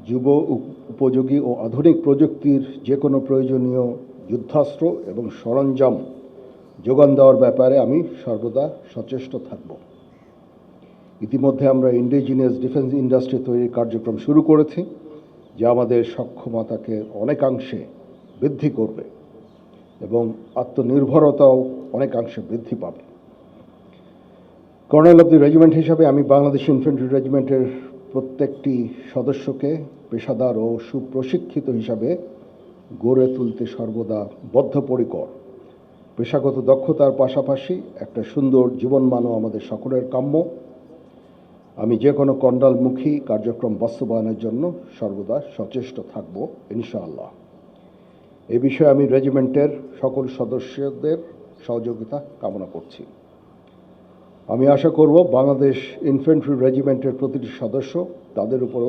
যুব উপযোগী ও আধুনিক প্রযুক্তির যে কোনো প্রয়োজনীয় যুদ্ধাস্ত্র এবং সরঞ্জাম যোগান দেওয়ার ব্যাপারে আমি সর্বদা সচেষ্ট থাকব। ইতিমধ্যে আমরা ইন্ডিজিনিয়াস ডিফেন্স ইন্ডাস্ট্রি তৈরির কার্যক্রম শুরু করেছি, যা আমাদের সক্ষমতাকে অনেকাংশে বৃদ্ধি করবে এবং আত্মনির্ভরতাও অনেকাংশে বৃদ্ধি পাবে। কর্নেল অব দি রেজিমেন্ট হিসাবে আমি বাংলাদেশ ইনফ্যান্ট্রি রেজিমেন্টের প্রত্যেকটি সদস্যকে পেশাদার ও সুপ্রশিক্ষিত হিসাবে গড়ে তুলতে সর্বদা বদ্ধপরিকর। পেশাগত দক্ষতার পাশাপাশি একটা সুন্দর জীবনমানও আমাদের সকলের কাম্য। আমি যে কোনো কণ্ডালমুখী কার্যক্রম বাস্তবায়নের জন্য সর্বদা সচেষ্ট থাকব ইনশাআল্লাহ। এ বিষয়ে আমি রেজিমেন্টের সকল সদস্যদের সহযোগিতা কামনা করছি। আমি আশা করব বাংলাদেশ ইনফ্যান্ট্রি রেজিমেন্টের প্রতিটি সদস্য তাদের উপর